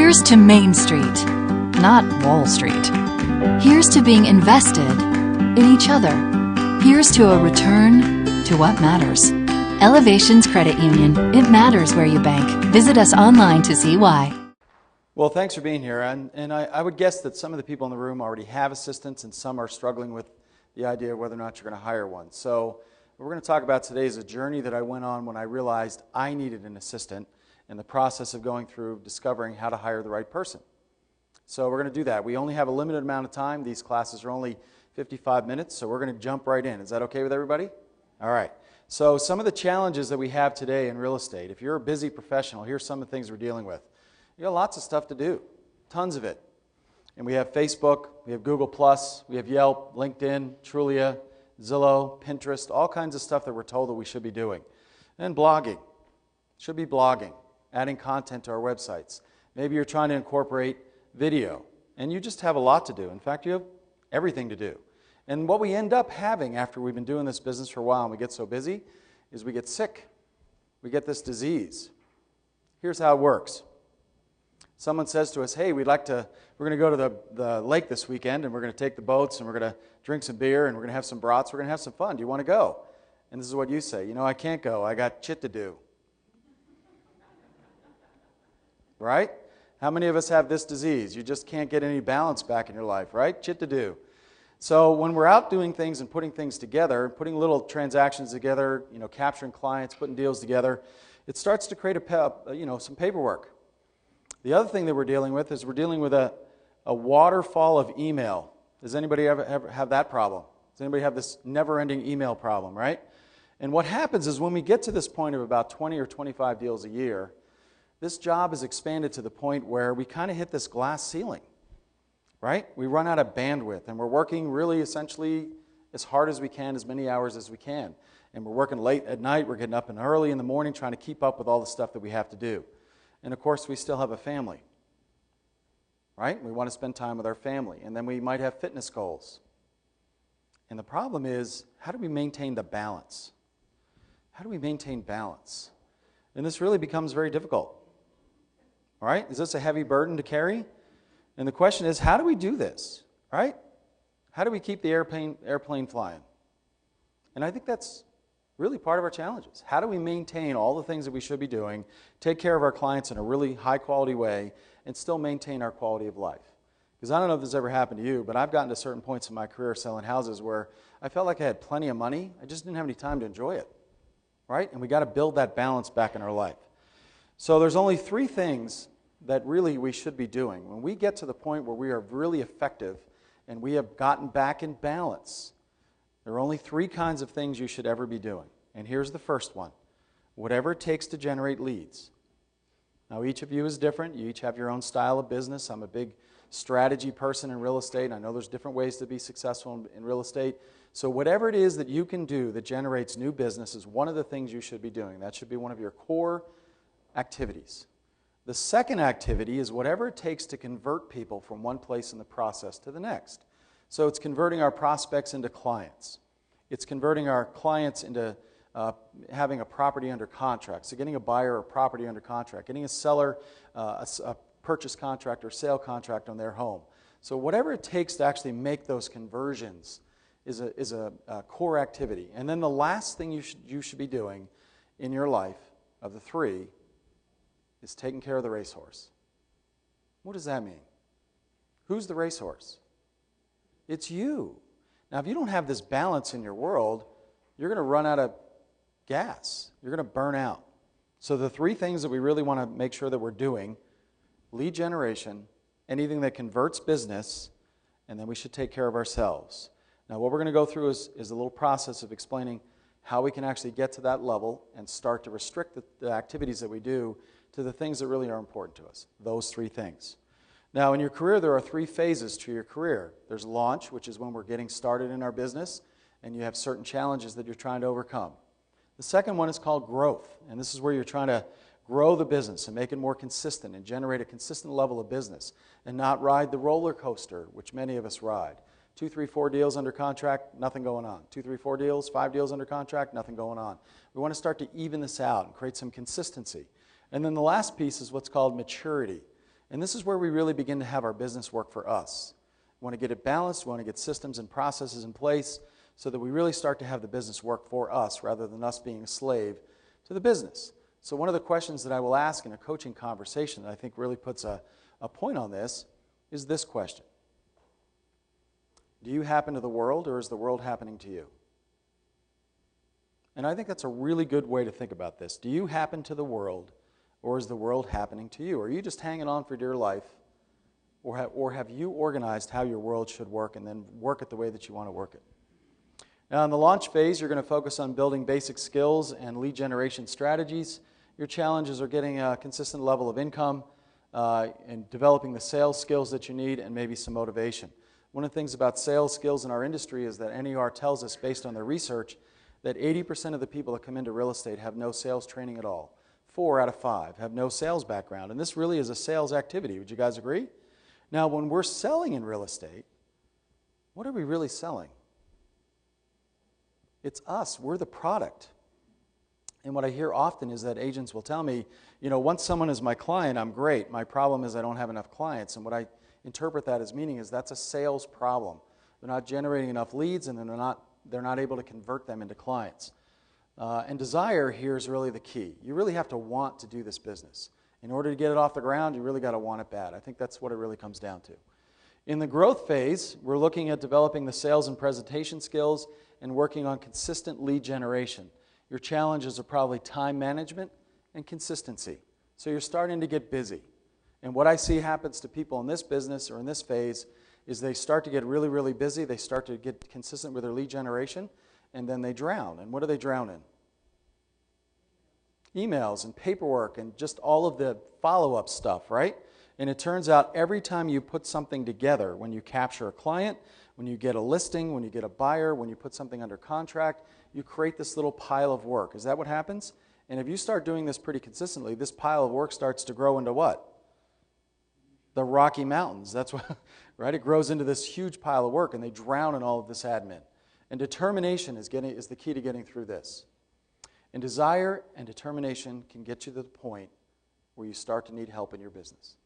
Here's to Main Street, not Wall Street. Here's to being invested in each other. Here's to a return to what matters. Elevations Credit Union. It matters where you bank. Visit us online to see why. Well, thanks for being here. And I would guess that some of the people in the room already have assistants and some are struggling with the idea of whether or not you're going to hire one. So what we're going to talk about today is a journey that I went on when I realized I needed an assistant in the process of going through discovering how to hire the right person. So we're going to do that. We only have a limited amount of time. These classes are only 55 minutes, so we're going to jump right in. Is that okay with everybody? All right. So some of the challenges that we have today in real estate, if you're a busy professional, here's some of the things we're dealing with. You got lots of stuff to do, tons of it. And we have Facebook, we have Google+, we have Yelp, LinkedIn, Trulia, Zillow, Pinterest, all kinds of stuff that we're told that we should be doing. And blogging. Should be blogging, adding content to our websites. Maybe you're trying to incorporate video, and you just have a lot to do. In fact, you have everything to do. And what we end up having after we've been doing this business for a while and we get so busy is we get sick. We get this disease. Here's how it works. Someone says to us, hey, we're going to go to the lake this weekend, and we're going to take the boats, and we're going to drink some beer, and we're going to have some brats, we're going to have some fun. Do you want to go? And this is what you say. You know, I can't go. I got shit to do. Right? How many of us have this disease? You just can't get any balance back in your life, right? Shit to do. So when we're out doing things and putting things together, putting little transactions together, capturing clients, putting deals together, it starts to create some paperwork. The other thing that we're dealing with is we're dealing with a waterfall of email. Does anybody ever have that problem? Does anybody have this never-ending email problem, right? And what happens is when we get to this point of about 20 or 25 deals a year, this job is expanded to the point where we kind of hit this glass ceiling, right? We run out of bandwidth, and we're working really essentially as hard as we can, as many hours as we can. And we're working late at night, we're getting up and early in the morning trying to keep up with all the stuff that we have to do. And of course, we still have a family, right? We want to spend time with our family. And then we might have fitness goals. And the problem is, how do we maintain the balance? How do we maintain balance? And this really becomes very difficult. All right? Is this a heavy burden to carry? And the question is, how do we do this? Right? How do we keep the airplane flying? And I think that's really part of our challenges. How do we maintain all the things that we should be doing, take care of our clients in a really high-quality way, and still maintain our quality of life? Because I don't know if this has ever happened to you, but I've gotten to certain points in my career selling houses where I felt like I had plenty of money. I just didn't have any time to enjoy it. Right? And we got to build that balance back in our life. So there's only 3 things that really we should be doing. When we get to the point where we are really effective and we have gotten back in balance, there are only 3 kinds of things you should ever be doing. And here's the first one. Whatever it takes to generate leads. Now, each of you is different. You each have your own style of business. I'm a big strategy person in real estate. I know there's different ways to be successful in real estate. So whatever it is that you can do that generates new business is one of the things you should be doing. That should be one of your core activities. The second activity is whatever it takes to convert people from one place in the process to the next. So it's converting our prospects into clients. It's converting our clients into having a property under contract. So getting a buyer or property under contract, getting a seller a purchase contract or sale contract on their home. So whatever it takes to actually make those conversions is a core activity. And then the last thing you should be doing in your life of the 3 is taking care of the racehorse. What does that mean? Who's the racehorse? It's you. Now, if you don't have this balance in your world, you're going to run out of gas. You're going to burn out. So the 3 things that we really want to make sure that we're doing: lead generation, anything that converts business, and then we should take care of ourselves. Now, what we're going to go through is a little process of explaining how we can actually get to that level and start to restrict the activities that we do to the things that really are important to us, those 3 things. Now, in your career, there are 3 phases to your career. There's launch, which is when we're getting started in our business, and you have certain challenges that you're trying to overcome. The second one is called growth, and this is where you're trying to grow the business and make it more consistent and generate a consistent level of business and not ride the roller coaster, which many of us ride. 2, 3, 4 deals under contract, nothing going on. 2, 3, 4 deals, 5 deals under contract, nothing going on. We want to start to even this out and create some consistency. And then the last piece is what's called maturity. And this is where we really begin to have our business work for us. We want to get it balanced. We want to get systems and processes in place so that we really start to have the business work for us rather than us being a slave to the business. So one of the questions that I will ask in a coaching conversation that I think really puts a point on this is this question. Do you happen to the world, or is the world happening to you? And I think that's a really good way to think about this. Do you happen to the world, or is the world happening to you? Are you just hanging on for dear life, or have you organized how your world should work and then work it the way that you want to work it? Now, in the launch phase, you're going to focus on building basic skills and lead generation strategies. Your challenges are getting a consistent level of income and developing the sales skills that you need and maybe some motivation. One of the things about sales skills in our industry is that NER tells us, based on their research, that 80% of the people that come into real estate have no sales training at all. 4 out of 5 have no sales background, and this really is a sales activity. Would you guys agree? Now, when we're selling in real estate, what are we really selling? It's us. We're the product. And what I hear often is that agents will tell me, once someone is my client, I'm great. My problem is I don't have enough clients. And what I interpret that as meaning is that's a sales problem. They're not generating enough leads, and they're not able to convert them into clients. And desire here is really the key. You really have to want to do this business. In order to get it off the ground, you really got to want it bad. I think that's what it really comes down to. In the growth phase, we're looking at developing the sales and presentation skills and working on consistent lead generation. Your challenges are probably time management and consistency. So you're starting to get busy. And what I see happens to people in this business or in this phase is they start to get really, really busy. They start to get consistent with their lead generation, and then they drown. And what do they drown in? Emails and paperwork and just all of the follow-up stuff, right? And it turns out every time you put something together, when you capture a client, when you get a listing, when you get a buyer, when you put something under contract, you create this little pile of work. Is that what happens? And if you start doing this pretty consistently, this pile of work starts to grow into what? The Rocky Mountains. That's what, right? It grows into this huge pile of work, and they drown in all of this admin. And determination is the key to getting through this. And desire and determination can get you to the point where you start to need help in your business.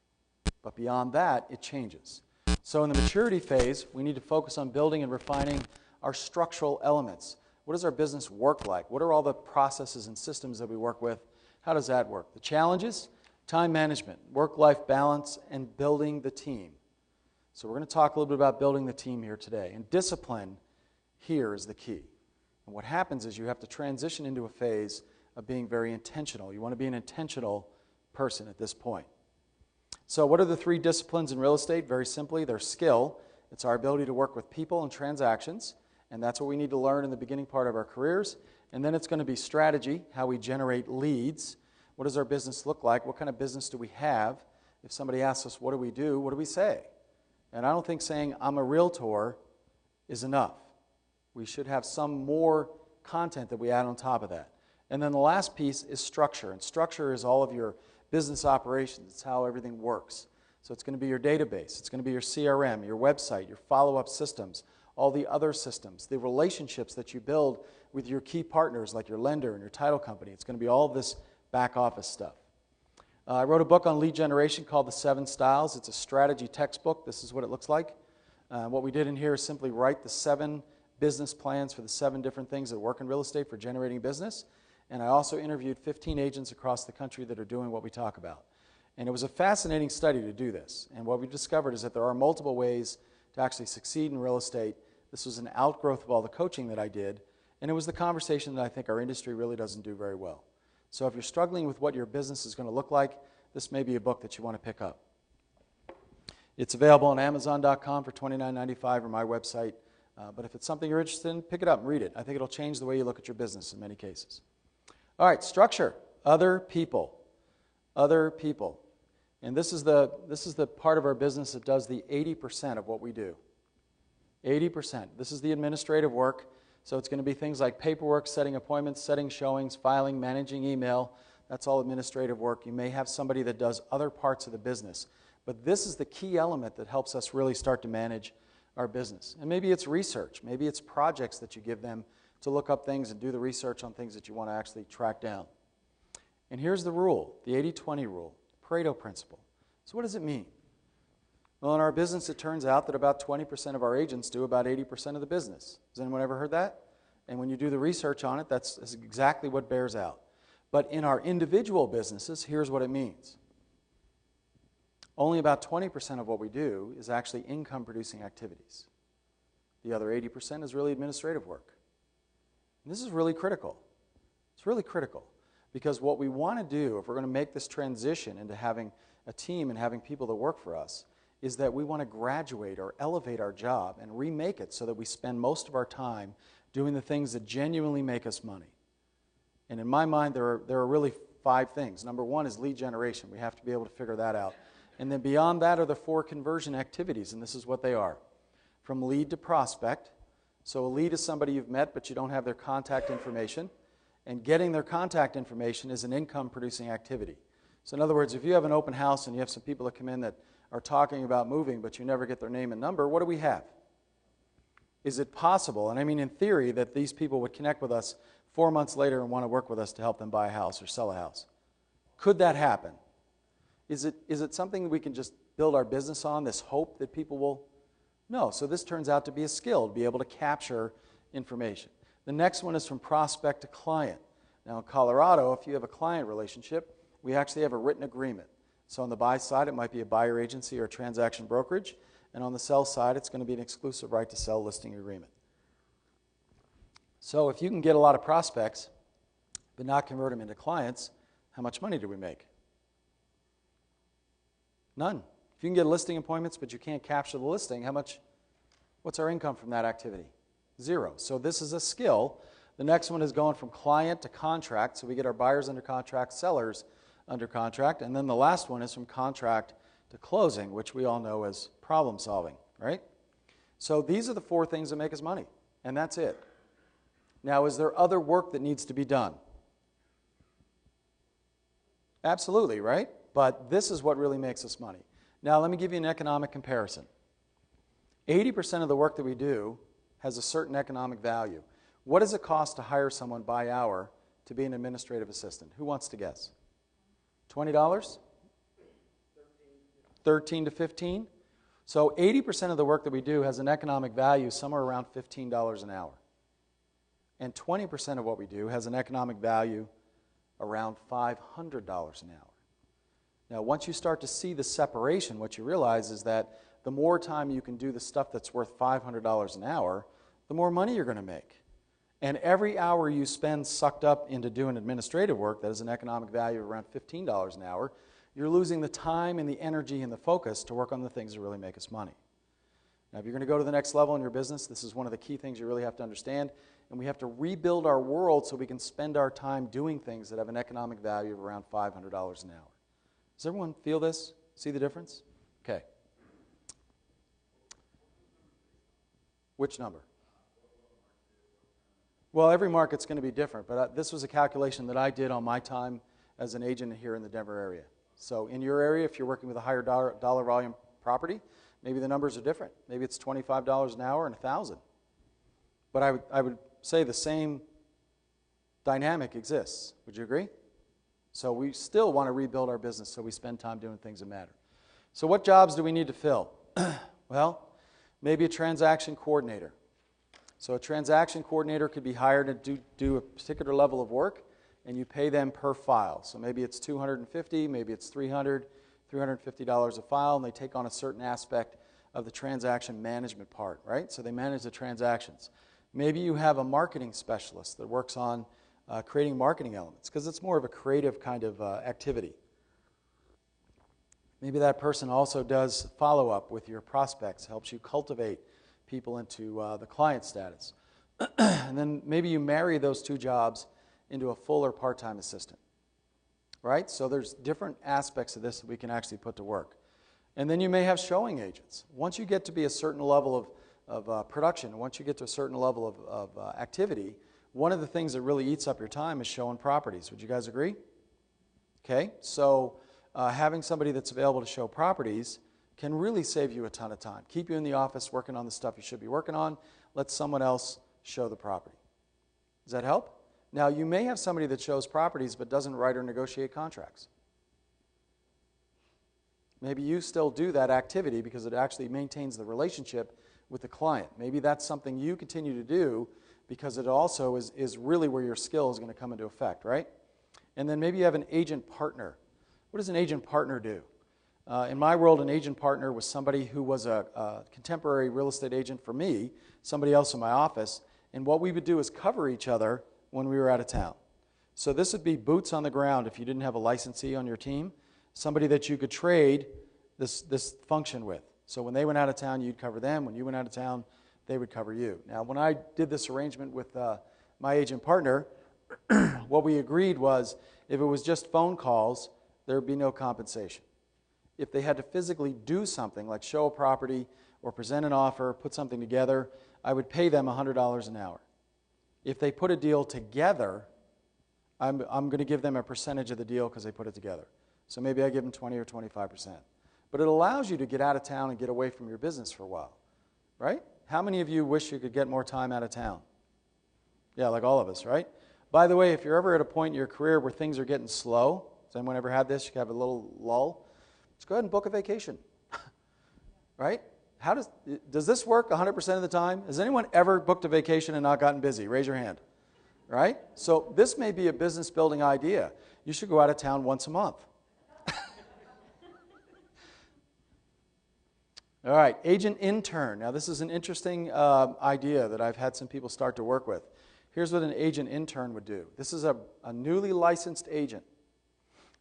But beyond that, it changes. So in the maturity phase, we need to focus on building and refining our structural elements. What does our business work like? What are all the processes and systems that we work with? How does that work? The challenges: time management, work-life balance, and building the team. So we're going to talk a little bit about building the team here today. And discipline here is the key. And what happens is you have to transition into a phase of being very intentional. You want to be an intentional person at this point. So what are the 3 disciplines in real estate? Very simply, they're skill. It's our ability to work with people and transactions, and that's what we need to learn in the beginning part of our careers. And then it's going to be strategy, how we generate leads. What does our business look like? What kind of business do we have? If somebody asks us, what do we say? And I don't think saying, I'm a realtor is enough. We should have some more content that we add on top of that. And then the last piece is structure. And structure is all of your business operations. It's how everything works. So it's going to be your database. It's going to be your CRM, your website, your follow-up systems, all the other systems, the relationships that you build with your key partners like your lender and your title company. It's going to be all of this back office stuff. I wrote a book on lead generation called The 7 Styles. It's a strategy textbook. This is what it looks like. What we did in here is simply write the 7 business plans for the 7 different things that work in real estate for generating business. And I also interviewed 15 agents across the country that are doing what we talk about. And it was a fascinating study to do this. And what we discovered is that there are multiple ways to actually succeed in real estate. This was an outgrowth of all the coaching that I did. And it was the conversation that I think our industry really doesn't do very well. So if you're struggling with what your business is going to look like, this may be a book that you want to pick up. It's available on Amazon.com for $29.95 or my website. But if it's something you're interested in, pick it up and read it. I think it'll change the way you look at your business in many cases. All right, structure. Other people. Other people. And this is the part of our business that does the 80% of what we do. 80%. This is the administrative work. So it's going to be things like paperwork, setting appointments, setting showings, filing, managing email. That's all administrative work. You may have somebody that does other parts of the business. But this is the key element that helps us really start to manage our business. And maybe it's research. Maybe it's projects that you give them to look up things and do the research on things that you want to actually track down. And here's the rule, the 80-20 rule, Pareto Principle. So what does it mean? Well, in our business, it turns out that about 20% of our agents do about 80% of the business. Has anyone ever heard that? And when you do the research on it, that's exactly what bears out. But in our individual businesses, here's what it means. Only about 20% of what we do is actually income-producing activities. The other 80% is really administrative work. And this is really critical. It's really critical because what we want to do, if we're going to make this transition into having a team and having people that work for us, is that we want to graduate or elevate our job and remake it so that we spend most of our time doing the things that genuinely make us money. And in my mind, there are really 5 things. Number 1 is lead generation. We have to be able to figure that out. And then beyond that are the 4 conversion activities, and this is what they are. From lead to prospect. So a lead is somebody you've met, but you don't have their contact information. And getting their contact information is an income-producing activity. So in other words, if you have an open house and you have some people that come in that are talking about moving, but you never get their name and number, what do we have? Is it possible, and I mean in theory, that these people would connect with us 4 months later and want to work with us to help them buy a house or sell a house? Could that happen? Is it something that we can just build our business on, this hope that people will? No. So this turns out to be a skill, to be able to capture information. The next one is from prospect to client. Now in Colorado, if you have a client relationship, we actually have a written agreement. So on the buy side, it might be a buyer agency or a transaction brokerage. And on the sell side, it's going to be an exclusive right to sell listing agreement. So if you can get a lot of prospects, but not convert them into clients, how much money do we make? None. If you can get listing appointments, but you can't capture the listing, what's our income from that activity? 0. So this is a skill. The next one is going from client to contract. So we get our buyers under contract, sellers under contract. And then the last one is from contract to closing, which we all know as problem solving, right? So these are the 4 things that make us money, and that's it. Now, is there other work that needs to be done? Absolutely, right? But this is what really makes us money. Now, let me give you an economic comparison. 80% of the work that we do has a certain economic value. What does it cost to hire someone by hour to be an administrative assistant? Who wants to guess? $20? 13 to 15? So 80% of the work that we do has an economic value somewhere around $15 an hour. And 20% of what we do has an economic value around $500 an hour. Now, once you start to see the separation, what you realize is that the more time you can do the stuff that's worth $500 an hour, the more money you're going to make. And every hour you spend sucked up into doing administrative work that has an economic value of around $15 an hour, you're losing the time and the energy and the focus to work on the things that really make us money. Now, if you're going to go to the next level in your business, this is one of the key things you really have to understand. And we have to rebuild our world so we can spend our time doing things that have an economic value of around $500 an hour. Does everyone feel this? See the difference? Okay. Which number? Well, every market's going to be different, but this was a calculation that I did on my time as an agent here in the Denver area. So in your area, if you're working with a higher dollar volume property, maybe the numbers are different. Maybe it's $25 an hour and $1,000. But I would say the same dynamic exists. Would you agree? So we still want to rebuild our business so we spend time doing things that matter. So what jobs do we need to fill? Well, maybe a transaction coordinator. So a transaction coordinator could be hired to do a particular level of work, and you pay them per file. So maybe it's $250, maybe it's $350 a file, and they take on a certain aspect of the transaction management part, right? So they manage the transactions. Maybe you have a marketing specialist that works on creating marketing elements, because it's more of a creative kind of activity. Maybe that person also does follow-up with your prospects, helps you cultivate people into the client status. And then maybe you marry those 2 jobs into a full or part-time assistant, right? So there's different aspects of this that we can actually put to work. And then you may have showing agents. Once you get to be a certain level of production, once you get to a certain level of activity, one of the things that really eats up your time is showing properties. Would you guys agree? Okay, so having somebody that's available to show properties can really save you a ton of time. Keep you in the office working on the stuff you should be working on. Let someone else show the property. Does that help? Now, you may have somebody that shows properties but doesn't write or negotiate contracts. Maybe you still do that activity because it actually maintains the relationship with the client. Maybe that's something you continue to do because it also is really where your skill is going to come into effect, right? And then maybe you have an agent partner. What does an agent partner do? In my world, an agent partner was somebody who was a contemporary real estate agent for me, somebody else in my office, and what we would do is cover each other when we were out of town. So this would be boots on the ground if you didn't have a licensee on your team, somebody that you could trade this function with. So when they went out of town, you'd cover them. When you went out of town, they would cover you. Now, when I did this arrangement with my agent partner, what we agreed was if it was just phone calls, there would be no compensation. If they had to physically do something, like show a property or present an offer, put something together, I would pay them $100 an hour. If they put a deal together, I'm going to give them a percentage of the deal because they put it together. So maybe I give them 20 or 25%. But it allows you to get out of town and get away from your business for a while, right? How many of you wish you could get more time out of town? Yeah, like all of us, right? By the way, if you're ever at a point in your career where things are getting slow, has anyone ever had this? You can have a little lull. Just go ahead and book a vacation, right? How does this work 100% of the time? Has anyone ever booked a vacation and not gotten busy? Raise your hand, right? So this may be a business building idea. You should go out of town once a month. All right, agent intern. Now this is an interesting idea that I've had some people start to work with. Here's what an agent intern would do. This is a newly licensed agent,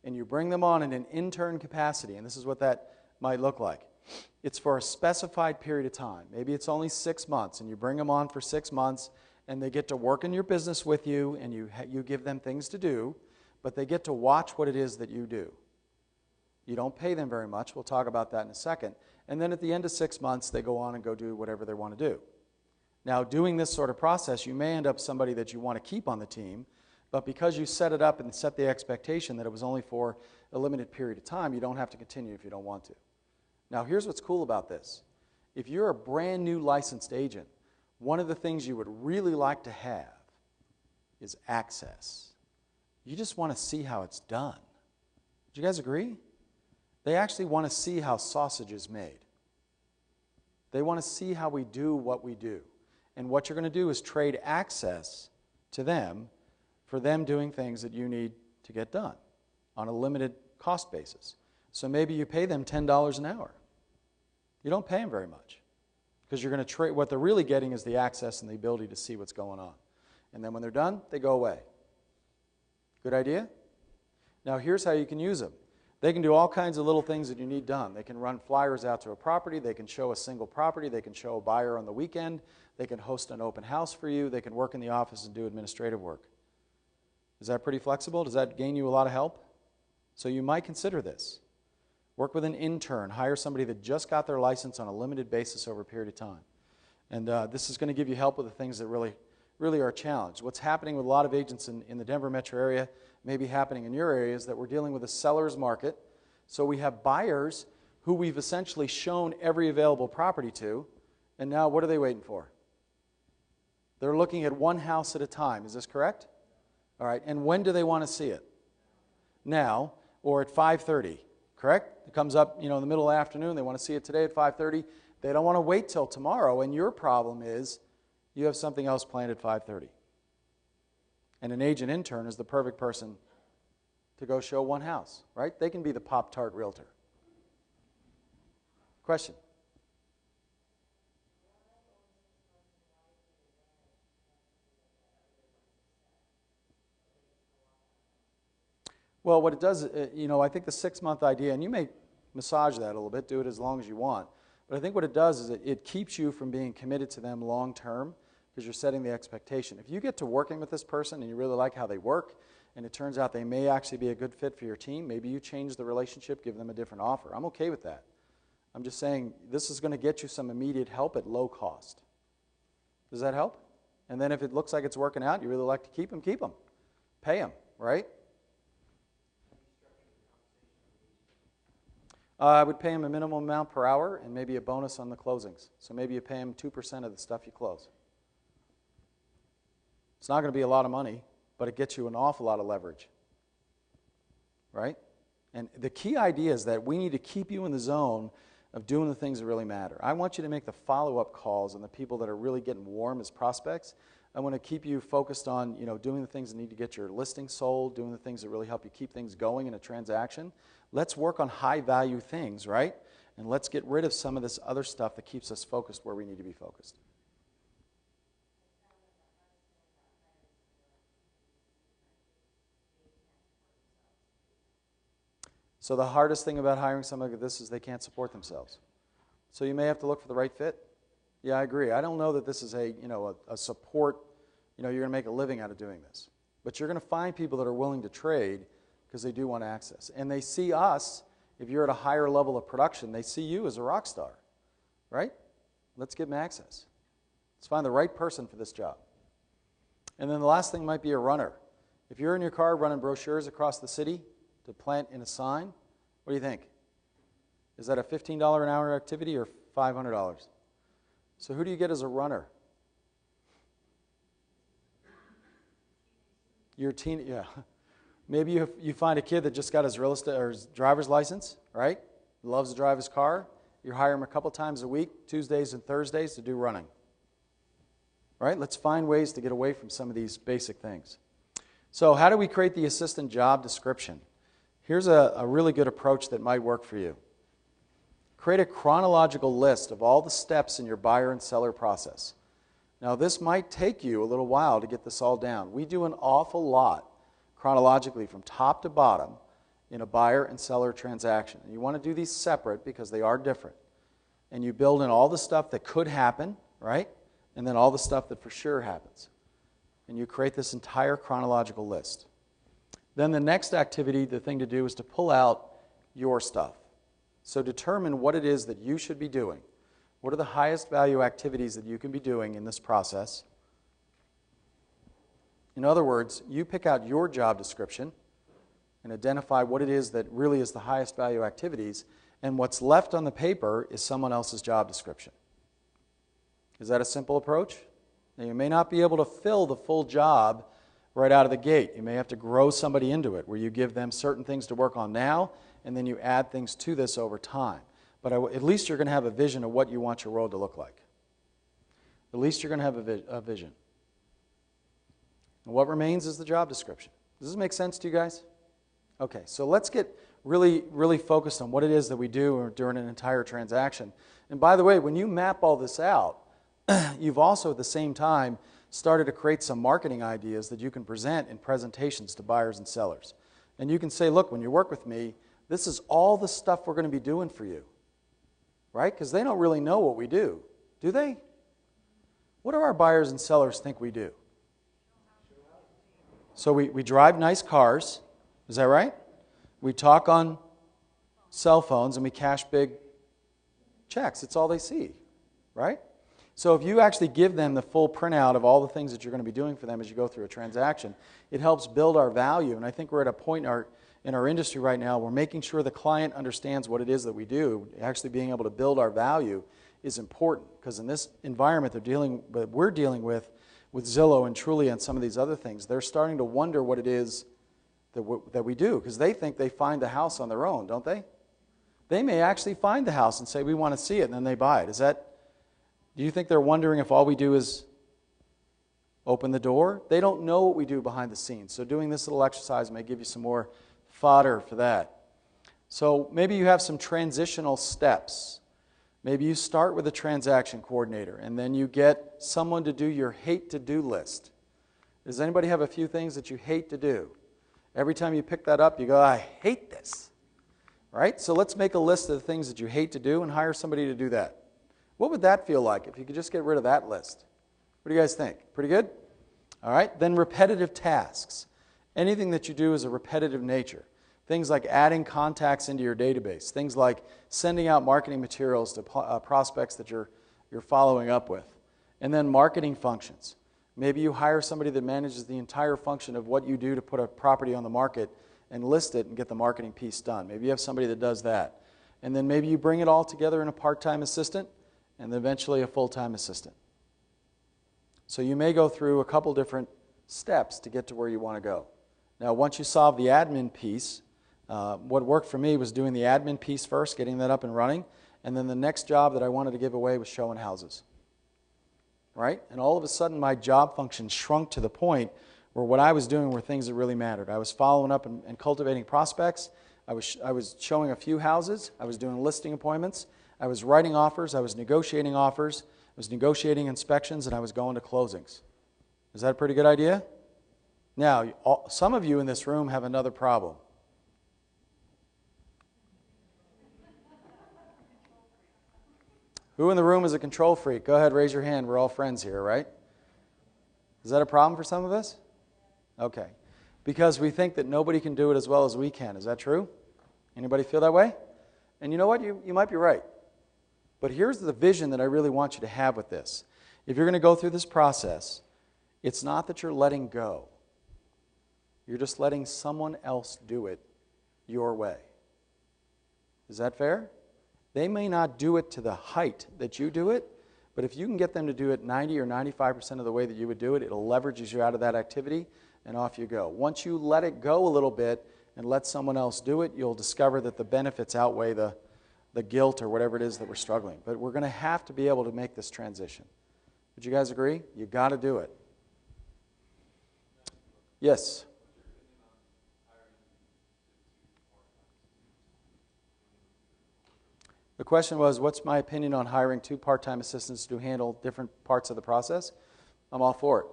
and you bring them on in an intern capacity, and this is what that might look like. It's for a specified period of time. Maybe it's only 6 months, and you bring them on for 6 months, and they get to work in your business with you, and you give them things to do, but they get to watch what it is that you do. You don't pay them very much. We'll talk about that in a second. And then at the end of 6 months, they go on and go do whatever they want to do. Now, doing this sort of process, you may end up somebody that you want to keep on the team, but because you set it up and set the expectation that it was only for a limited period of time, you don't have to continue if you don't want to. Now, here's what's cool about this. If you're a brand new licensed agent, one of the things you would really like to have is access. You just want to see how it's done. Do you guys agree? They actually want to see how sausage is made. They want to see how we do what we do. And what you're going to do is trade access to them for them doing things that you need to get done on a limited cost basis. So maybe you pay them $10 an hour. You don't pay them very much because you're going to trade. What they're really getting is the access and the ability to see what's going on. And then when they're done, they go away. Good idea? Now here's how you can use them. They can do all kinds of little things that you need done. They can run flyers out to a property. They can show a single property. They can show a buyer on the weekend. They can host an open house for you. They can work in the office and do administrative work. Is that pretty flexible? Does that gain you a lot of help? So you might consider this. Work with an intern. Hire somebody that just got their license on a limited basis over a period of time. And this is going to give you help with the things that really are a challenge. What's happening with a lot of agents in the Denver metro area, maybe happening in your area, is that we're dealing with a seller's market. So we have buyers who we've essentially shown every available property to, and now what are they waiting for? They're looking at one house at a time. Is this correct? All right, and when do they want to see it? Now, or at 5:30, correct? It comes up, in the middle of the afternoon. They want to see it today at 5:30. They don't want to wait till tomorrow, and your problem is you have something else planned at 5:30. And an agent intern is the perfect person to go show one house, right? They can be the Pop-Tart realtor. Question? Well, what it does, I think the 6-month idea, and you may massage that a little bit, do it as long as you want, but I think what it does is it keeps you from being committed to them long term because you're setting the expectation. If you get to working with this person and you really like how they work, and it turns out they may actually be a good fit for your team, maybe you change the relationship, give them a different offer. I'm okay with that. I'm just saying this is going to get you some immediate help at low cost. Does that help? And then if it looks like it's working out, you really like to keep them, pay them, right? I would pay them a minimum amount per hour and maybe a bonus on the closings. So maybe you pay them 2% of the stuff you close. It's not going to be a lot of money, but it gets you an awful lot of leverage, right? And the key idea is that we need to keep you in the zone of doing the things that really matter. I want you to make the follow-up calls on the people that are really getting warm as prospects. I want to keep you focused on, doing the things that need to get your listing sold, doing the things that really help you keep things going in a transaction. Let's work on high-value things, right? And let's get rid of some of this other stuff that keeps us focused where we need to be focused. So the hardest thing about hiring somebody like this is they can't support themselves. So you may have to look for the right fit. Yeah, I agree. I don't know that this is a support, you're going to make a living out of doing this. But you're going to find people that are willing to trade because they do want access. And they see us, if you're at a higher level of production, they see you as a rock star, right? Let's give them access. Let's find the right person for this job. And then the last thing might be a runner. If you're in your car running brochures across the city to plant in a sign, what do you think? Is that a $15 an hour activity or $500? So who do you get as a runner? Your teen, yeah. Maybe you find a kid that just got his real estate or his driver's license, right? Loves to drive his car. You hire him a couple times a week, Tuesdays and Thursdays, to do running. Right? Let's find ways to get away from some of these basic things. So how do we create the assistant job description? Here's a really good approach that might work for you. Create a chronological list of all the steps in your buyer and seller process. Now, this might take you a little while to get this all down. We do an awful lot chronologically from top to bottom in a buyer and seller transaction. And you want to do these separate because they are different. And you build in all the stuff that could happen, right? And then all the stuff that for sure happens. And you create this entire chronological list. Then the next activity, the thing to do, is to pull out your stuff. So determine what it is that you should be doing. What are the highest value activities that you can be doing in this process? In other words, you pick out your job description and identify what it is that really is the highest value activities, and what's left on the paper is someone else's job description. Is that a simple approach? Now, you may not be able to fill the full job right out of the gate. You may have to grow somebody into it, where you give them certain things to work on now, and then you add things to this over time. But at least you're going to have a vision of what you want your role to look like. At least you're going to have a vision. And what remains is the job description. Does this make sense to you guys? Okay, so let's get really, really focused on what it is that we do during an entire transaction. And by the way, when you map all this out, you've also at the same time started to create some marketing ideas that you can present in presentations to buyers and sellers. And you can say, look, when you work with me, this is all the stuff we're going to be doing for you. Right? Because they don't really know what we do. Do they? What do our buyers and sellers think we do? So we drive nice cars. Is that right? We talk on cell phones and we cash big checks. It's all they see. Right? So if you actually give them the full printout of all the things that you're going to be doing for them as you go through a transaction, it helps build our value. And I think we're at a point in our industry right now, we're making sure the client understands what it is that we do. Actually being able to build our value is important, because in this environment we're dealing with Zillow and Trulia and some of these other things, they're starting to wonder what it is that we do, because they think they find the house on their own, don't they? They may actually find the house and say, we want to see it, and then they buy it. Do you think they're wondering if all we do is open the door? They don't know what we do behind the scenes. So doing this little exercise may give you some more fodder for that. So maybe you have some transitional steps. Maybe you start with a transaction coordinator, and then you get someone to do your hate-to-do list. Does anybody have a few things that you hate to do? Every time you pick that up, you go, I hate this. Right? So let's make a list of the things that you hate to do and hire somebody to do that. What would that feel like if you could just get rid of that list? What do you guys think? Pretty good? All right. Then repetitive tasks. Anything that you do is a repetitive nature. Things like adding contacts into your database. Things like sending out marketing materials to prospects that you're following up with. And then marketing functions. Maybe you hire somebody that manages the entire function of what you do to put a property on the market and list it and get the marketing piece done. Maybe you have somebody that does that. And then maybe you bring it all together in a part-time assistant and then eventually a full-time assistant. So you may go through a couple different steps to get to where you want to go. Now, once you solve the admin piece, What worked for me was doing the admin piece first, getting that up and running, and then the next job that I wanted to give away was showing houses. Right? And all of a sudden my job function shrunk to the point where what I was doing were things that really mattered. I was following up and cultivating prospects. I was showing a few houses. I was doing listing appointments. I was writing offers. I was negotiating offers. I was negotiating inspections, and I was going to closings. Is that a pretty good idea? Now, some of you in this room have another problem. Who in the room is a control freak? Go ahead, raise your hand. We're all friends here, right? Is that a problem for some of us? Okay. Because we think that nobody can do it as well as we can. Is that true? Anybody feel that way? And you know what? You might be right. But here's the vision that I really want you to have with this. If you're going to go through this process, it's not that you're letting go. You're just letting someone else do it your way. Is that fair? They may not do it to the height that you do it, but if you can get them to do it 90 or 95% of the way that you would do it, it'll leverage you out of that activity, and off you go. Once you let it go a little bit and let someone else do it, you'll discover that the benefits outweigh the guilt or whatever it is that we're struggling. But we're going to have to be able to make this transition. Would you guys agree? You've got to do it. Yes? The question was, what's my opinion on hiring 2 part-time assistants to handle different parts of the process? I'm all for it.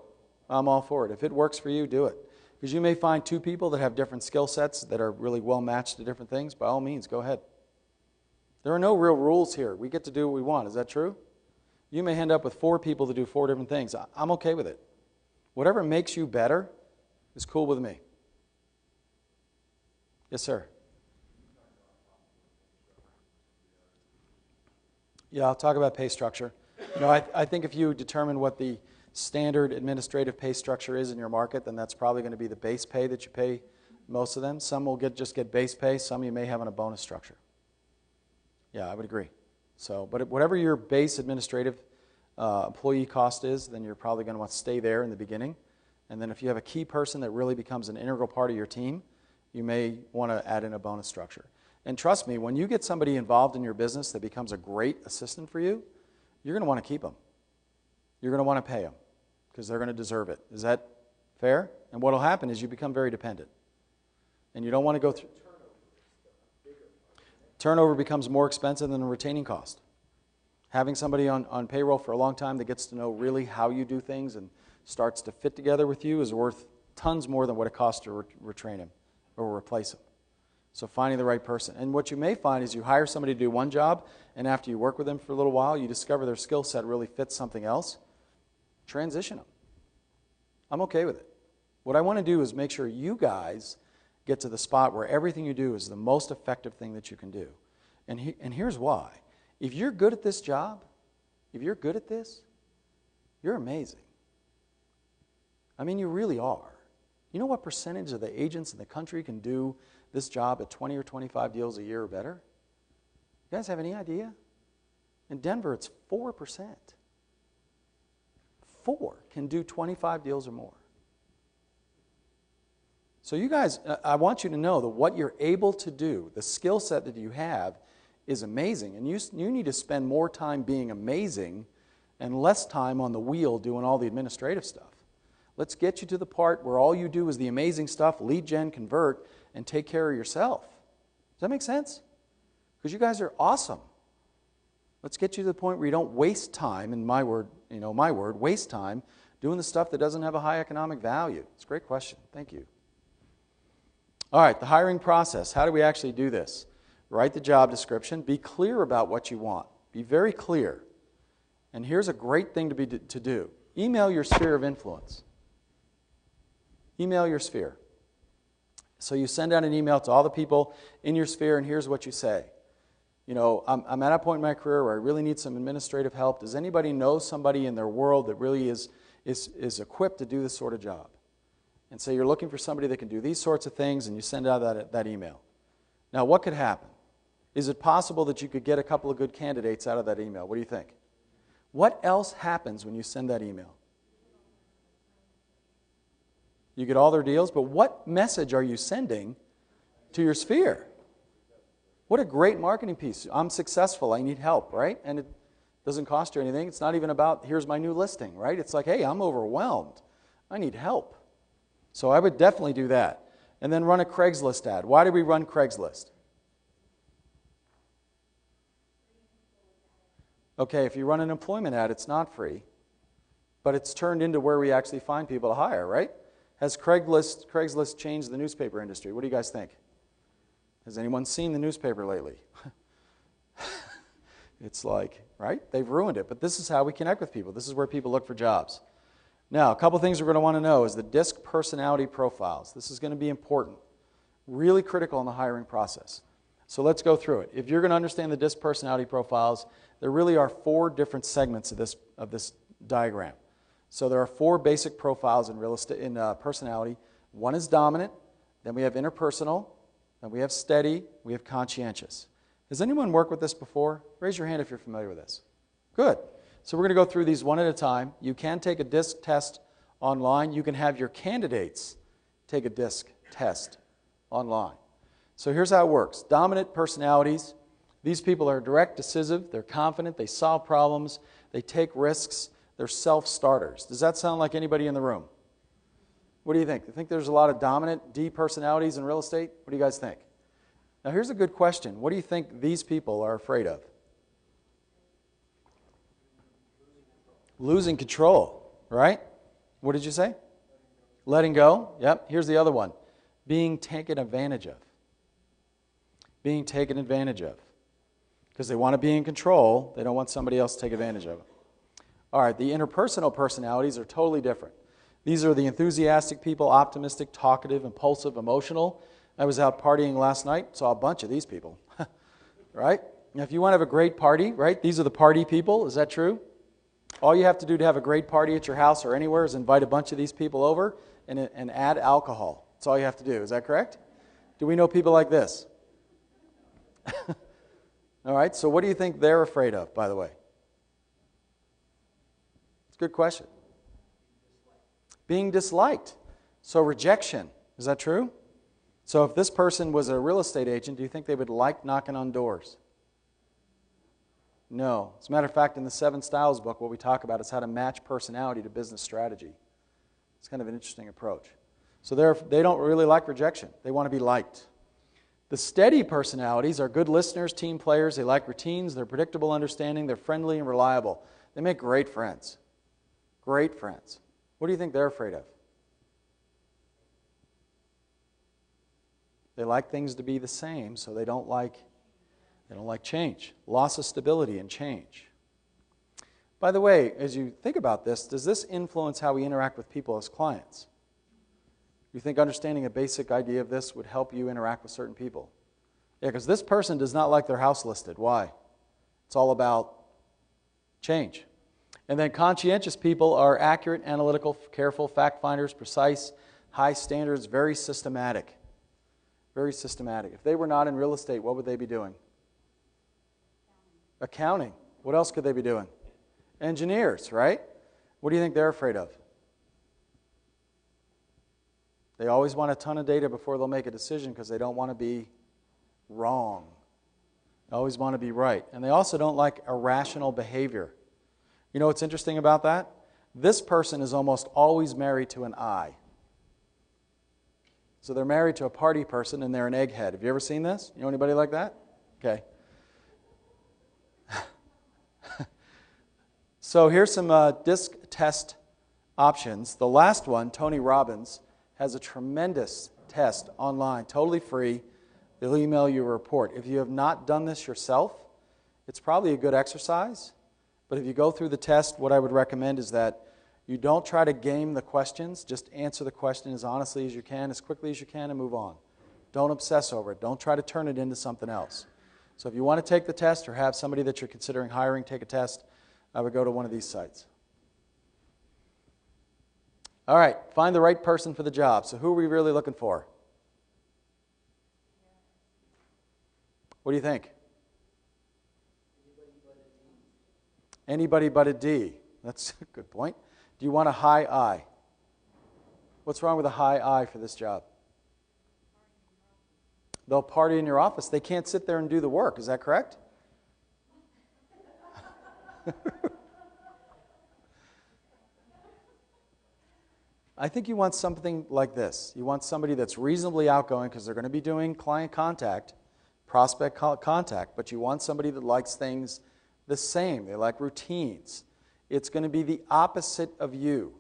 I'm all for it. If it works for you, do it. Because you may find 2 people that have different skill sets that are really well matched to different things. By all means, go ahead. There are no real rules here. We get to do what we want. Is that true? You may end up with 4 people to do 4 different things. I'm okay with it. Whatever makes you better is cool with me. Yes, sir. Yeah, I'll talk about pay structure. I think if you determine what the standard administrative pay structure is in your market, then that's probably going to be the base pay that you pay most of them. Some will just get base pay. Some you may have on a bonus structure. Yeah, I would agree. So, but whatever your base administrative employee cost is, then you're probably going to want to stay there in the beginning. And then if you have a key person that really becomes an integral part of your team, you may want to add in a bonus structure. And trust me, when you get somebody involved in your business that becomes a great assistant for you, you're going to want to keep them. You're going to want to pay them because they're going to deserve it. Is that fair? And what will happen is you become very dependent. And you don't want to go through... Turnover becomes more expensive than a retaining cost. Having somebody on payroll for a long time that gets to know really how you do things and starts to fit together with you is worth tons more than what it costs to retrain him or replace him. So finding the right person. And what you may find is you hire somebody to do one job, and after you work with them for a little while, you discover their skill set really fits something else. Transition them. I'm okay with it. What I want to do is make sure you guys get to the spot where everything you do is the most effective thing that you can do. And here's why. If you're good at this job, if you're good at this, you're amazing. I mean, you really are. You know what percentage of the agents in the country can do this job at 20 or 25 deals a year or better? You guys have any idea? In Denver, it's 4%. 4 can do 25 deals or more. So you guys, I want you to know that what you're able to do, the skill set that you have, is amazing. And you need to spend more time being amazing and less time on the wheel doing all the administrative stuff. Let's get you to the part where all you do is the amazing stuff, lead gen, convert, and take care of yourself. Does that make sense? Because you guys are awesome. Let's get you to the point where you don't waste time, in my word, waste time doing the stuff that doesn't have a high economic value. It's a great question. Thank you. All right, the hiring process. How do we actually do this? Write the job description. Be clear about what you want. Be very clear. And here's a great thing to do. Email your sphere of influence. Email your sphere. So you send out an email to all the people in your sphere, and here's what you say. I'm at a point in my career where I really need some administrative help. Does anybody know somebody in their world that really is equipped to do this sort of job? And say you're looking for somebody that can do these sorts of things, and you send out that email. Now, what could happen? Is it possible that you could get a couple of good candidates out of that email? What do you think? What else happens when you send that email? You get all their deals, but what message are you sending to your sphere. What a great marketing piece. I'm successful. I need help, right? And it doesn't cost you anything. It's not even about, here's my new listing, right? It's like, hey, I'm overwhelmed. I need help. So I would definitely do that. And then run a Craigslist ad. Why do we run Craigslist? Okay, if you run an employment ad, it's not free. But it's turned into where we actually find people to hire, right? Has Craigslist changed the newspaper industry? What do you guys think? Has anyone seen the newspaper lately? It's like, right? They've ruined it. But this is how we connect with people. This is where people look for jobs. Now, a couple things we're going to want to know is the DISC personality profiles. This is going to be important. Really critical in the hiring process. So let's go through it. If you're going to understand the DISC personality profiles, there really are 4 different segments of this diagram. So there are 4 basic profiles in real estate, in personality. One is dominant, then we have interpersonal, then we have steady, we have conscientious. Has anyone worked with this before? Raise your hand if you're familiar with this. Good. So we're going to go through these one at a time. You can take a DISC test online. You can have your candidates take a DISC test online. So here's how it works. Dominant personalities. These people are direct, decisive, they're confident, they solve problems, they take risks, they're self-starters. Does that sound like anybody in the room? What do you think? Do you think there's a lot of dominant D personalities in real estate? What do you guys think? Now here's a good question. What do you think these people are afraid of? Losing control, right? What did you say? Letting go. Yep. Here's the other one. Being taken advantage of. Being taken advantage of. Because they want to be in control. They don't want somebody else to take advantage of them. All right, the interpersonal personalities are totally different. These are the enthusiastic people, optimistic, talkative, impulsive, emotional. I was out partying last night, saw a bunch of these people. Right? Now, if you want to have a great party, right, these are the party people. Is that true? All you have to do to have a great party at your house or anywhere is invite a bunch of these people over and add alcohol. That's all you have to do. Is that correct? Do we know people like this? All right, so what do you think they're afraid of, by the way? It's a good question. Being disliked. So rejection. Is that true? So if this person was a real estate agent, do you think they would like knocking on doors? No. As a matter of fact, in the 7 Styles book, what we talk about is how to match personality to business strategy. It's kind of an interesting approach. So they don't really like rejection. They want to be liked. The steady personalities are good listeners, team players. They like routines. They're predictable, understanding. They're friendly and reliable. They make great friends. Great friends. What do you think they're afraid of? They like things to be the same, so they don't like change. Loss of stability and change. By the way, as you think about this, does this influence how we interact with people as clients? You think understanding a basic idea of this would help you interact with certain people? Yeah, because this person does not like their house listed. Why? It's all about change. And then conscientious people are accurate, analytical, careful, fact finders, precise, high standards, very systematic. Very systematic. If they were not in real estate, what would they be doing? Accounting. What else could they be doing? Engineers, right? What do you think they're afraid of? They always want a ton of data before they'll make a decision because they don't want to be wrong. They always want to be right. And they also don't like irrational behavior. You know what's interesting about that? This person is almost always married to an I. So they're married to a party person and they're an egghead. Have you ever seen this? You know anybody like that? Okay. So here's some DISC test options. The last one, Tony Robbins, has a tremendous test online, totally free. They'll email you a report. If you have not done this yourself, it's probably a good exercise. But if you go through the test, what I would recommend is that you don't try to game the questions. Just answer the question as honestly as you can, as quickly as you can, and move on. Don't obsess over it. Don't try to turn it into something else. So if you want to take the test or have somebody that you're considering hiring take a test, I would go to one of these sites. All right, find the right person for the job. So who are we really looking for? What do you think? Anybody but a D. That's a good point. Do you want a high I? What's wrong with a high I for this job? They'll party in your office. They can't sit there and do the work. Is that correct? I think you want something like this. You want somebody that's reasonably outgoing because they're going to be doing client contact, prospect contact, but you want somebody that likes things the same. They like routines. It's going to be the opposite of you.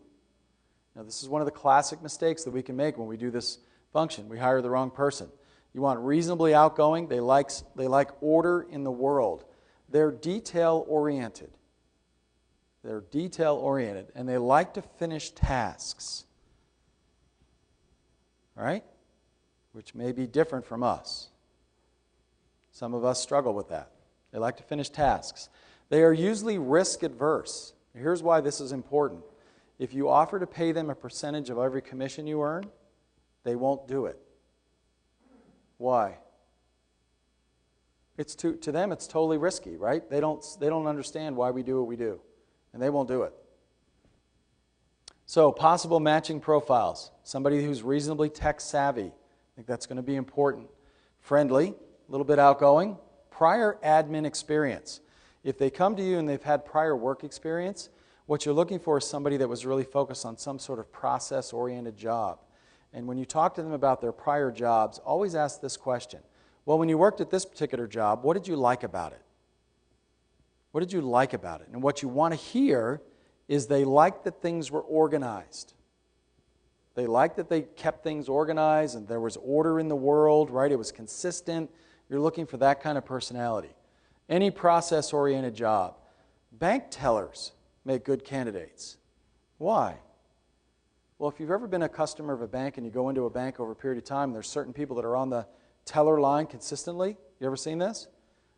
Now, this is one of the classic mistakes that we can make when we do this function. We hire the wrong person. You want reasonably outgoing. They like order in the world. They're detail-oriented. They're detail-oriented, and they like to finish tasks, right? Which may be different from us. Some of us struggle with that. They like to finish tasks. They are usually risk-adverse. Here's why this is important. If you offer to pay them a percentage of every commission you earn, they won't do it. Why? To them, it's totally risky, right? They don't understand why we do what we do. And they won't do it. So, possible matching profiles. Somebody who's reasonably tech savvy. I think that's going to be important. Friendly, a little bit outgoing. Prior admin experience. If they come to you and they've had prior work experience, what you're looking for is somebody that was really focused on some sort of process-oriented job. And when you talk to them about their prior jobs, always ask this question. Well, when you worked at this particular job, what did you like about it? What did you like about it? And what you want to hear is they liked that things were organized. They liked that they kept things organized and there was order in the world, right? It was consistent. You're looking for that kind of personality. Any process-oriented job. Bank tellers make good candidates. Why? Well, if you've ever been a customer of a bank and you go into a bank over a period of time, there's certain people that are on the teller line consistently. You ever seen this?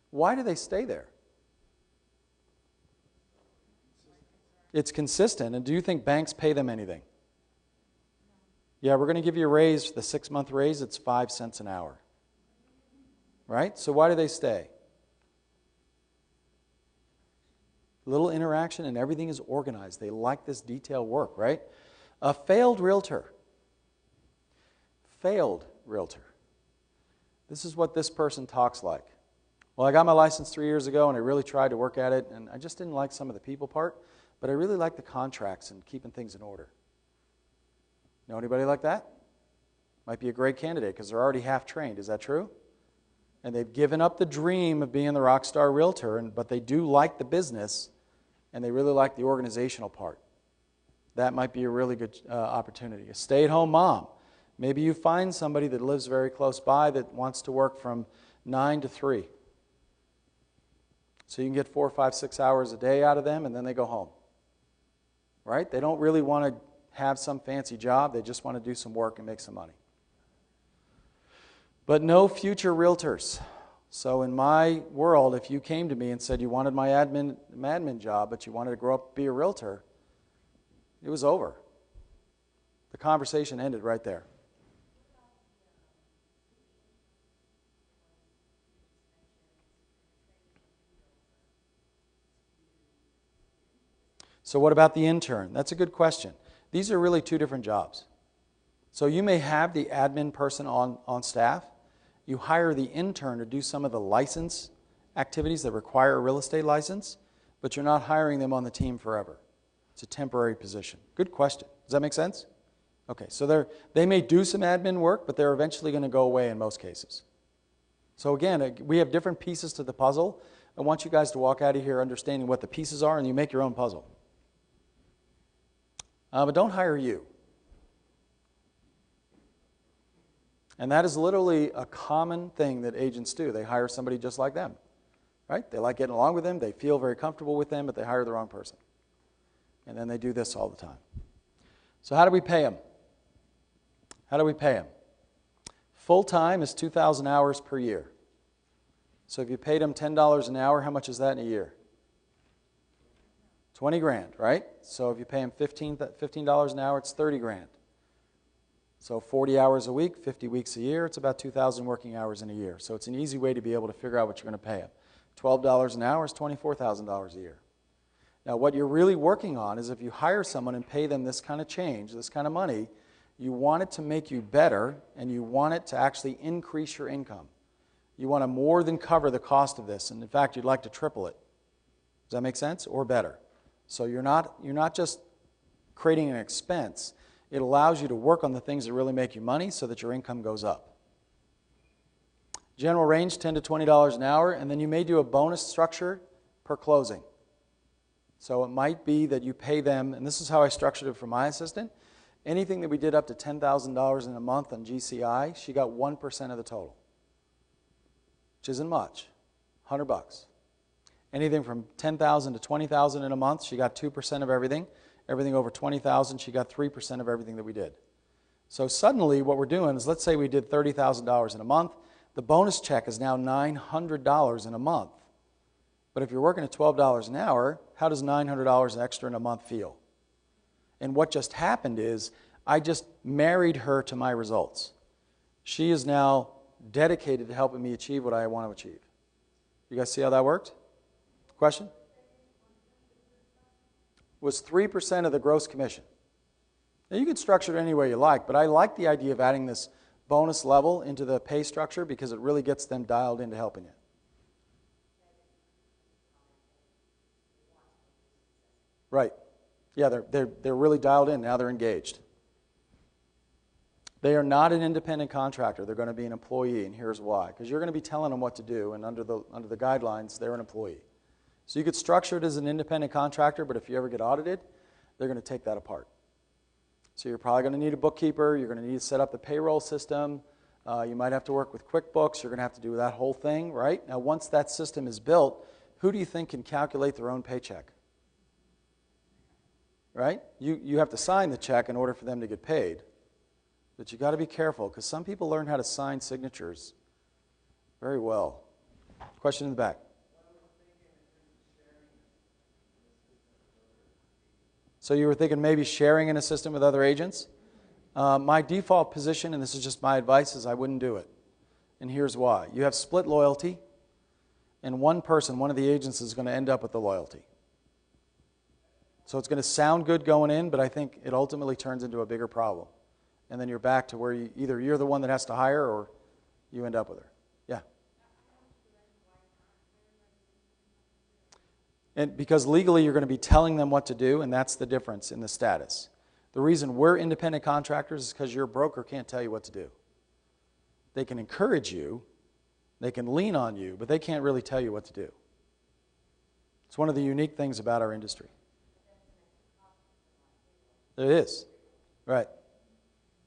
Why do they stay there? It's consistent. And do you think banks pay them anything? Yeah, we're going to give you a raise for the 6-month raise. It's 5 cents an hour. Right? So why do they stay? Little interaction and everything is organized. They like this detailed work, right? A failed realtor. Failed realtor. This is what this person talks like. Well, I got my license 3 years ago and I really tried to work at it and I just didn't like some of the people part, but I really like the contracts and keeping things in order. Know anybody like that? Might be a great candidate because they're already half trained. Is that true? And they've given up the dream of being the rock star realtor, but they do like the business and they really like the organizational part. That might be a really good opportunity. A stay-at-home mom. Maybe you find somebody that lives very close by that wants to work from 9 to 3. So you can get 4, 5, 6 hours a day out of them and then they go home. Right? They don't really want to have some fancy job. They just want to do some work and make some money. But no future realtors. So in my world, if you came to me and said you wanted my admin job, but you wanted to grow up to be a realtor, it was over. The conversation ended right there. So what about the intern? That's a good question. These are really 2 different jobs. So you may have the admin person on staff. You hire the intern to do some of the license activities that require a real estate license, but you're not hiring them on the team forever. It's a temporary position. Good question. Does that make sense? Okay, so they may do some admin work, but they're eventually going to go away in most cases. So again, we have different pieces to the puzzle. I want you guys to walk out of here understanding what the pieces are, and you make your own puzzle. But don't hire you. And that is literally a common thing that agents do. They hire somebody just like them, right? They like getting along with them. They feel very comfortable with them, but they hire the wrong person. And then they do this all the time. So how do we pay them? How do we pay them? Full-time is 2,000 hours per year. So if you paid them $10 an hour, how much is that in a year? 20 grand, right? So if you pay them $15 an hour, it's 30 grand. So 40 hours a week, 50 weeks a year, it's about 2,000 working hours in a year. So it's an easy way to be able to figure out what you're going to pay them. $12 an hour is $24,000 a year. Now what you're really working on is if you hire someone and pay them this kind of change, this kind of money, You want it to make you better, and you want it to actually increase your income. You want to more than cover the cost of this, and in fact, you'd like to triple it. Does that make sense? Or better. So you're not just creating an expense. It allows you to work on the things that really make you money so that your income goes up. General range, $10 to $20 an hour, and then you may do a bonus structure per closing. So it might be that you pay them, and this is how I structured it for my assistant, anything that we did up to $10,000 in a month on GCI, she got 1% of the total, which isn't much, $100. Anything from $10,000 to $20,000 in a month, she got 2% of everything. Everything over $20,000, she got 3% of everything that we did. So suddenly what we're doing is, let's say we did $30,000 in a month. The bonus check is now $900 in a month. But if you're working at $12 an hour, how does $900 extra in a month feel? And what just happened is I just married her to my results. She is now dedicated to helping me achieve what I want to achieve. You guys see how that worked? Question? Was 3% of the gross commission. Now you can structure it any way you like, but I like the idea of adding this bonus level into the pay structure because it really gets them dialed into helping you. Right. Yeah, they're really dialed in. Now they're engaged. They are not an independent contractor. They're going to be an employee, and here's why. Because you're going to be telling them what to do, and under the guidelines, they're an employee. So you could structure it as an independent contractor, but if you ever get audited, they're going to take that apart. So you're probably going to need a bookkeeper. You're going to need to set up the payroll system. You might have to work with QuickBooks. You're going to have to do that whole thing, right? Now, once that system is built, who do you think can calculate their own paycheck? Right? You have to sign the check in order for them to get paid. But you got to be careful because some people learn how to sign signatures very well. Question in the back. So you were thinking maybe sharing an assistant with other agents? My default position, and this is just my advice, is I wouldn't do it. And here's why. You have split loyalty, and one person, one of the agents, is going to end up with the loyalty. So it's going to sound good going in, but I think it ultimately turns into a bigger problem. And then you're back to where either you're the one that has to hire or you end up with her. Yeah. And because legally you're going to be telling them what to do, and that's the difference in the status. The reason we're independent contractors is because your broker can't tell you what to do. They can encourage you, they can lean on you, but they can't really tell you what to do. It's one of the unique things about our industry. It is, right.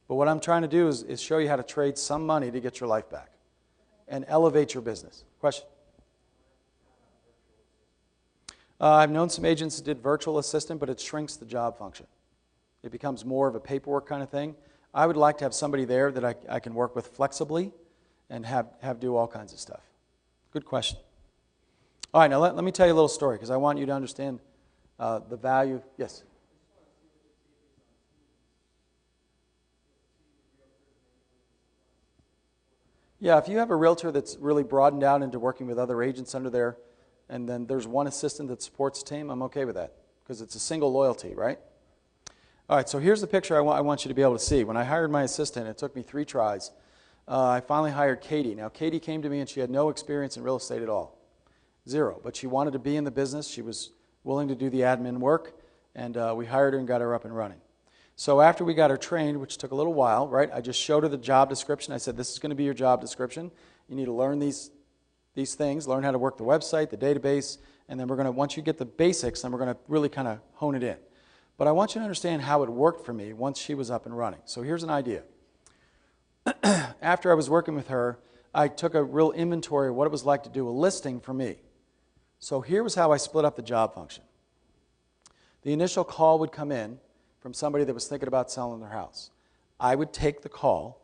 But what I'm trying to do is show you how to trade some money to get your life back and elevate your business. Question? I've known some agents that did virtual assistant, but it shrinks the job function. It becomes more of a paperwork kind of thing. I would like to have somebody there that I can work with flexibly and have do all kinds of stuff. Good question. All right, now let me tell you a little story because I want you to understand the value. Yes? Yeah, if you have a realtor that's really broadened out into working with other agents under there, and then there's one assistant that supports the team, I'm okay with that because it's a single loyalty, right? All right, so here's the picture I want you to be able to see. When I hired my assistant, it took me 3 tries. I finally hired Katie. Now, Katie came to me and she had no experience in real estate at all. 0. But she wanted to be in the business. She was willing to do the admin work, and we hired her and got her up and running. So after we got her trained, which took a little while, right, I just showed her the job description. I said, this is going to be your job description. You need to learn these things, learn how to work the website, the database, and then we're going to, once you get the basics, then we're going to really kind of hone it in. But I want you to understand how it worked for me once she was up and running. So here's an idea. After I was working with her, I took a real inventory of what it was like to do a listing for me. So here was how I split up the job function. The initial call would come in from somebody that was thinking about selling their house. I would take the call.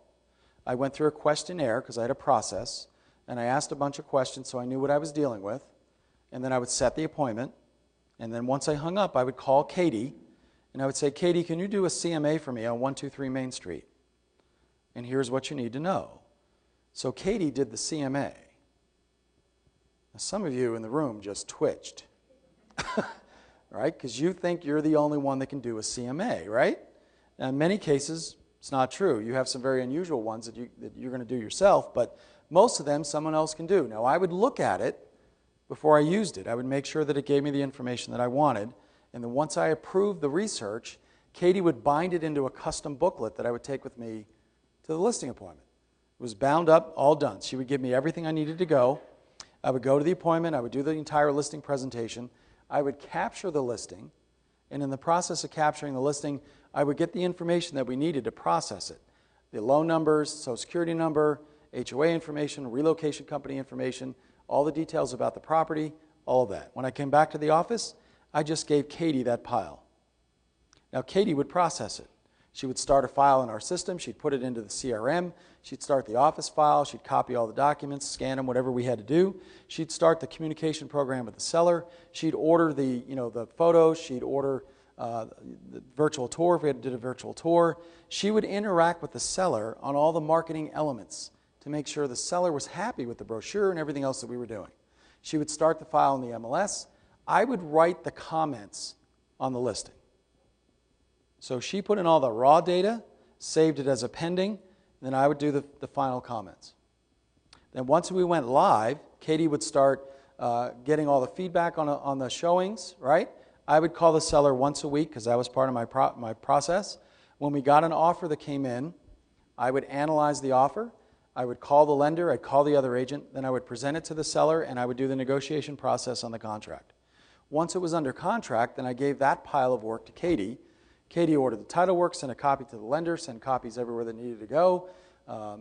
I went through a questionnaire because I had a process, and I asked a bunch of questions so I knew what I was dealing with, and then I would set the appointment, and then once I hung up, I would call Katie, and I would say, Katie, can you do a CMA for me on 123 Main Street? And here's what you need to know. So Katie did the CMA. Now, some of you in the room just twitched. Right? Because you think you're the only one that can do a CMA, right? Now, in many cases, It's not true. You have some very unusual ones that you're going to do yourself, but most of them someone else can do. Now, I would look at it before I used it. I would make sure that it gave me the information that I wanted, and then once I approved the research, Katie would bind it into a custom booklet that I would take with me to the listing appointment. It was bound up, all done. She would give me everything I needed to go. I would go to the appointment. I would do the entire listing presentation. I would capture the listing, and in the process of capturing the listing, I would get the information that we needed to process it. The loan numbers, Social Security number, HOA information, relocation company information, all the details about the property, all of that. When I came back to the office, I just gave Katie that pile. Now, Katie would process it. She would start a file in our system. She'd put it into the CRM. She'd start the office file. She'd copy all the documents, scan them, whatever we had to do. She'd start the communication program with the seller. She'd order the photos. She'd order the virtual tour if we did a virtual tour. She would interact with the seller on all the marketing elements to make sure the seller was happy with the brochure and everything else that we were doing. She would start the file in the MLS. I would write the comments on the listing. So she put in all the raw data, saved it as a pending, and then I would do the final comments. Then once we went live, Katie would start getting all the feedback on the showings, right? I would call the seller once a week because that was part of my process. When we got an offer that came in, I would analyze the offer. I would call the lender, I'd call the other agent, then I would present it to the seller, and I would do the negotiation process on the contract. Once it was under contract, then I gave that pile of work to Katie. Katie ordered the title work, sent a copy to the lender, sent copies everywhere that needed to go.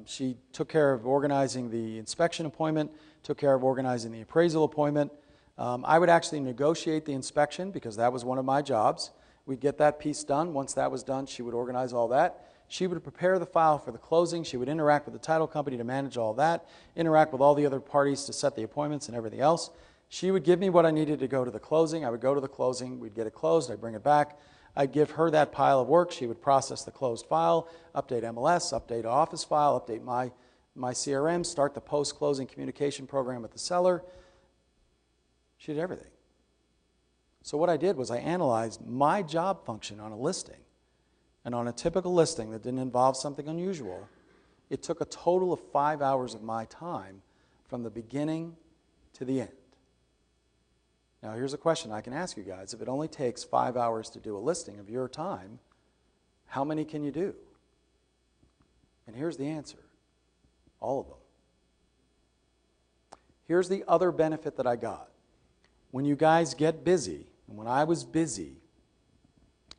She took care of organizing the inspection appointment, took care of organizing the appraisal appointment. I would actually negotiate the inspection because that was one of my jobs. We'd get that piece done. Once that was done, she would organize all that. She would prepare the file for the closing. She would interact with the title company to manage all that, interact with all the other parties to set the appointments and everything else. She would give me what I needed to go to the closing. I would go to the closing. We'd get it closed. I'd bring it back. I'd give her that pile of work. She would process the closed file, update MLS, update office file, update my CRM, start the post-closing communication program with the seller. She did everything. So what I did was I analyzed my job function on a listing. And on a typical listing that didn't involve something unusual, it took a total of 5 hours of my time from the beginning to the end. Now, here's a question I can ask you guys. If it only takes 5 hours to do a listing of your time, how many can you do? And here's the answer. All of them. Here's the other benefit that I got. When you guys get busy, and when I was busy,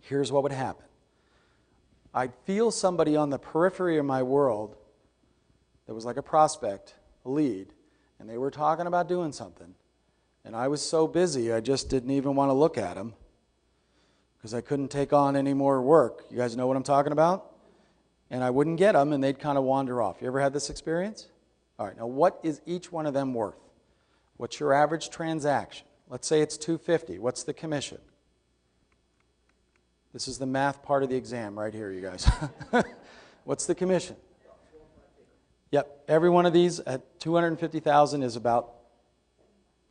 here's what would happen. I'd feel somebody on the periphery of my world that was like a prospect, a lead, and they were talking about doing something. And I was so busy, I just didn't even want to look at them because I couldn't take on any more work. You guys know what I'm talking about? And I wouldn't get them, and they'd kind of wander off. You ever had this experience? All right, now what is each one of them worth? What's your average transaction? Let's say it's $250. What's the commission? This is the math part of the exam right here, you guys. What's the commission? Yep, every one of these at $250,000 is about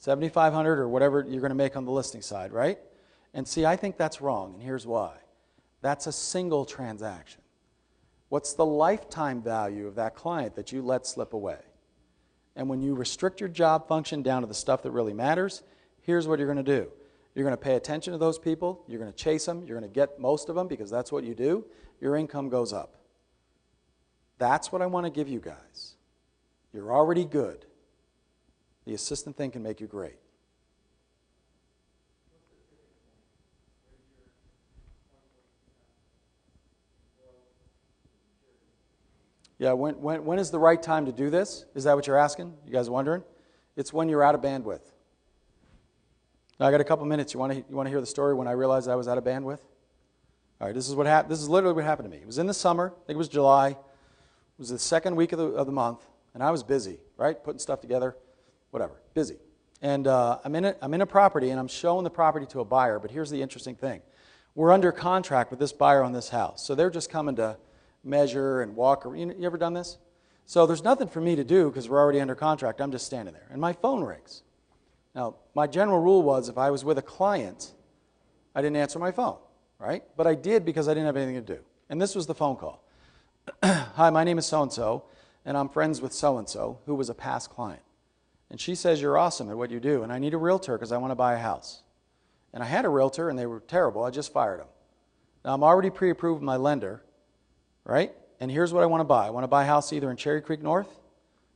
$7,500 or whatever you're going to make on the listing side, right? And see, I think that's wrong, and here's why. That's a single transaction. What's the lifetime value of that client that you let slip away? And when you restrict your job function down to the stuff that really matters, here's what you're going to do. You're going to pay attention to those people. You're going to chase them. You're going to get most of them because that's what you do. Your income goes up. That's what I want to give you guys. You're already good. The assistant thing can make you great. Yeah, when is the right time to do this? Is that what you're asking? You guys wondering? It's when you're out of bandwidth. Now, I got a couple minutes. You want to hear the story when I realized I was out of bandwidth? All right, this is what happened. This is literally what happened to me. It was in the summer. I think it was July. It was the second week of the month, and I was busy, right, putting stuff together, whatever, busy. And I'm in a property, and I'm showing the property to a buyer. But here's the interesting thing: we're under contract with this buyer on this house, so they're just coming to measure and walk. You ever done this? So there's nothing for me to do because we're already under contract. I'm just standing there, and my phone rings. Now, my general rule was if I was with a client, I didn't answer my phone, right? But I did because I didn't have anything to do. And this was the phone call. hi, my name is so-and-so, and I'm friends with so-and-so, who was a past client. And she says, you're awesome at what you do, and I need a realtor because I want to buy a house. And I had a realtor, and they were terrible. I just fired them. Now, I'm already pre-approved with my lender, right? And here's what I want to buy. I want to buy a house either in Cherry Creek North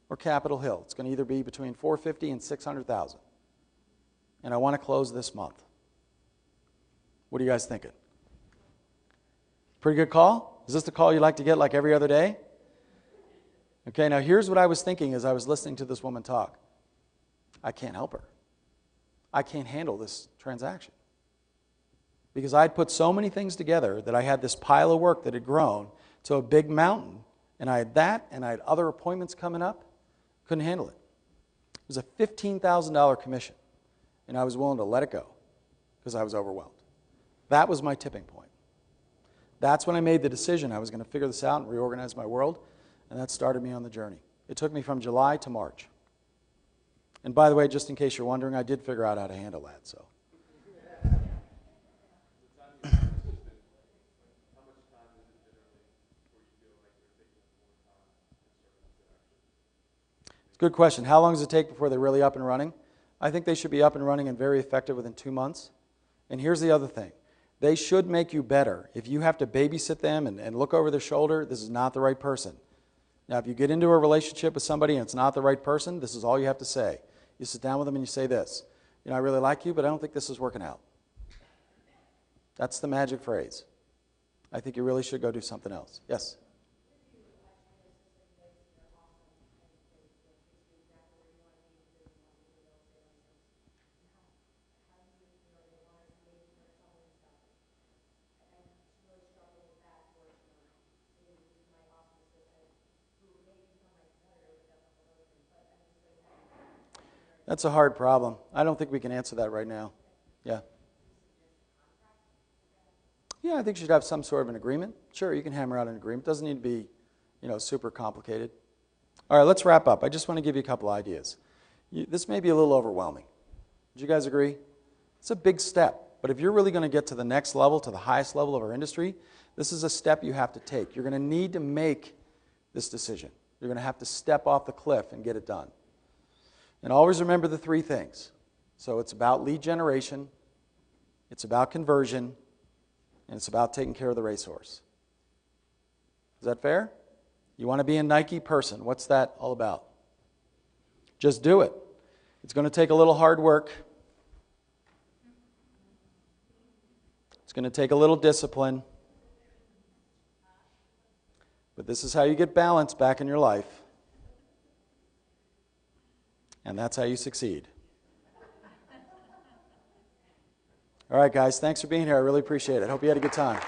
or Capitol Hill. It's going to either be between $450,000 and $600,000. And I want to close this month. What are you guys thinking? Pretty good call? Is this the call you like to get like every other day? Okay, now here's what I was thinking as I was listening to this woman talk. I can't help her. I can't handle this transaction. Because I'd put so many things together that I had this pile of work that had grown to a big mountain, and I had that, and I had other appointments coming up. Couldn't handle it. It was a $15,000 commission, and I was willing to let it go because I was overwhelmed. That was my tipping point. That's when I made the decision I was going to figure this out and reorganize my world, and that started me on the journey. It took me from July to March. And by the way, just in case you're wondering, I did figure out how to handle that. So. Good question. How long does it take before they're really up and running? I think they should be up and running and very effective within 2 months. And here's the other thing. They should make you better. If you have to babysit them and look over their shoulder, this is not the right person. Now, if you get into a relationship with somebody and it's not the right person, this is all you have to say. You sit down with them and you say this. I really like you, but I don't think this is working out. That's the magic phrase. I think you really should go do something else. Yes? That's a hard problem. I don't think we can answer that right now. Yeah. Yeah, I think you should have some sort of an agreement. Sure, you can hammer out an agreement. It doesn't need to be, super complicated. All right, let's wrap up. I just want to give you a couple ideas. This may be a little overwhelming. Would you guys agree? It's a big step. But if you're really going to get to the next level, to the highest level of our industry, this is a step you have to take. You're going to need to make this decision. You're going to have to step off the cliff and get it done. And always remember the 3 things. So it's about lead generation, it's about conversion, and it's about taking care of the racehorse. Is that fair? You want to be a Nike person. What's that all about? Just do it. It's going to take a little hard work. It's going to take a little discipline. But this is how you get balance back in your life. And that's how you succeed. All right, guys, thanks for being here. I really appreciate it. Hope you had a good time.